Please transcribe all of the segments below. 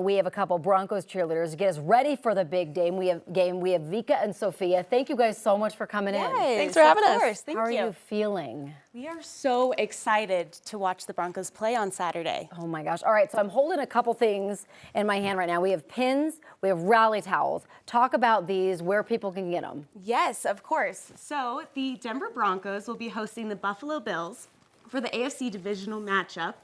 We have a couple Broncos cheerleaders to get us ready for the big game. We have Vika and Sophia. Thank you guys so much for coming in. Thanks for having us. How are you feeling? We are so excited to watch the Broncos play on Saturday. Oh my gosh. All right, so I'm holding a couple things in my hand right now. We have pins, we have rally towels. Talk about these, where people can get them. Yes, of course. So the Denver Broncos will be hosting the Buffalo Bills for the AFC divisional matchup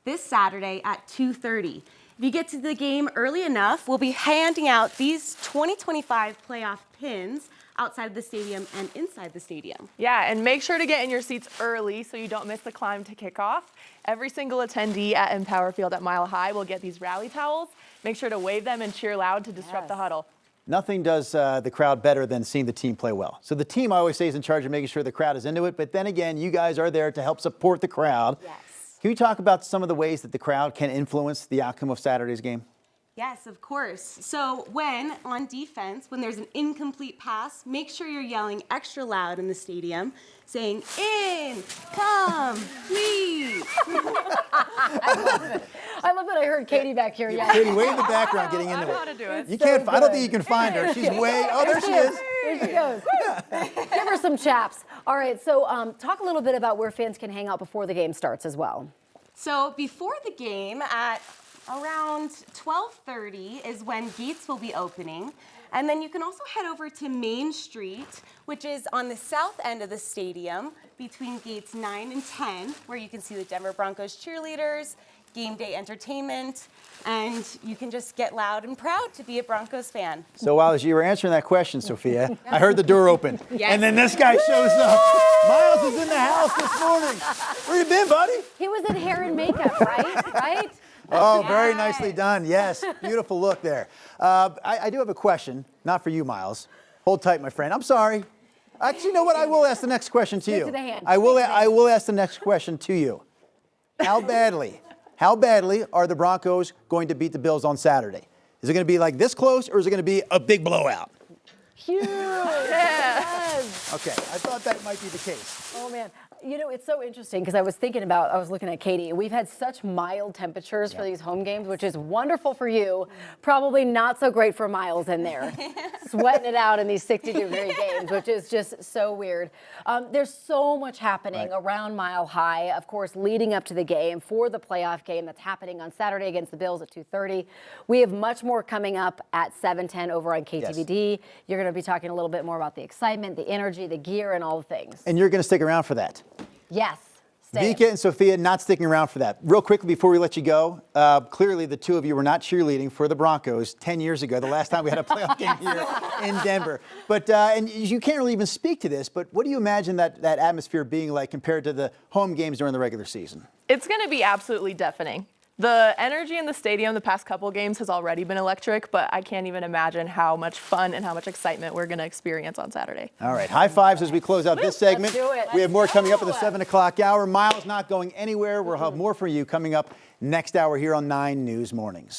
this Saturday at 2:30. If you get to the game early enough, we'll be handing out these 2025 playoff pins outside the stadium and inside the stadium. Yeah, and make sure to get in your seats early so you don't miss the climb to kick off. Every single attendee at Empower Field at Mile High will get these rally towels. Make sure to wave them and cheer loud to disrupt the huddle. Nothing does the crowd better than seeing the team play well. So the team, I always say, is in charge of making sure the crowd is into it. But then again, you guys are there to help support the crowd. Yes. Can you talk about some of the ways that the crowd can influence the outcome of Saturday's game? Yes, of course. So when on defense, when there's an incomplete pass, make sure you're yelling extra loud in the stadium, saying, "In, come, please." I love that I heard Katie back here. Yeah. Katie, way in the background getting into it. I know how to do it. You can't. I don't think you can find her. She's way. Oh, there she is. There she goes. Give her some chaps. All right, so talk a little bit about where fans can hang out before the game starts as well. So before the game at around 12:30 is when gates will be opening. And then you can also head over to Main Street, which is on the south end of the stadium between gates 9 and 10, where you can see the Denver Broncos cheerleaders, game day entertainment, and you can just get loud and proud to be a Broncos fan. So while you were answering that question, Sophia, I heard the door open. Yes. And then this guy shows up. Miles is in the house this morning. Where you been, buddy? He was in hair and makeup, right? Right? Oh, very nicely done. Yes, beautiful look there. I do have a question, not for you, Miles. Hold tight, my friend. I'm sorry. Actually, you know what? I will ask the next question to you. to the hand. I will ask the next question to you. How badly are the Broncos going to beat the Bills on Saturday? Is it going to be like this close, or is it going to be a big blowout? Huge. Yes. Okay, I thought that might be the case. Oh, man. You know, it's so interesting because I was looking at Katie. We've had such mild temperatures for these home games, which is wonderful for you. Probably not so great for Miles in there, sweating it out in these 60-degree games, which is just so weird. There's so much happening around Mile High, of course, leading up to the game for the playoff game that's happening on Saturday against the Bills at 2:30. We have much more coming up at 7:10 over on KTVD. Yes. You're going to be talking a little bit more about the excitement, the energy, the gear, and all the things. And you're going to stick around for that. Yes. Vika and Sophia not sticking around for that. Real quickly before we let you go, clearly the two of you were not cheerleading for the Broncos 10 years ago, the last time we had a playoff game here in Denver. But and you can't really even speak to this, but what do you imagine that atmosphere being like compared to the home games during the regular season? It's going to be absolutely deafening. The energy in the stadium the past couple games has already been electric, but I can't even imagine how much fun and how much excitement we're going to experience on Saturday. All right, high fives as we close out this segment. Let's do it. We have more coming up in the 7 o'clock hour. Miles not going anywhere. We'll have more for you coming up next hour here on 9 News Mornings.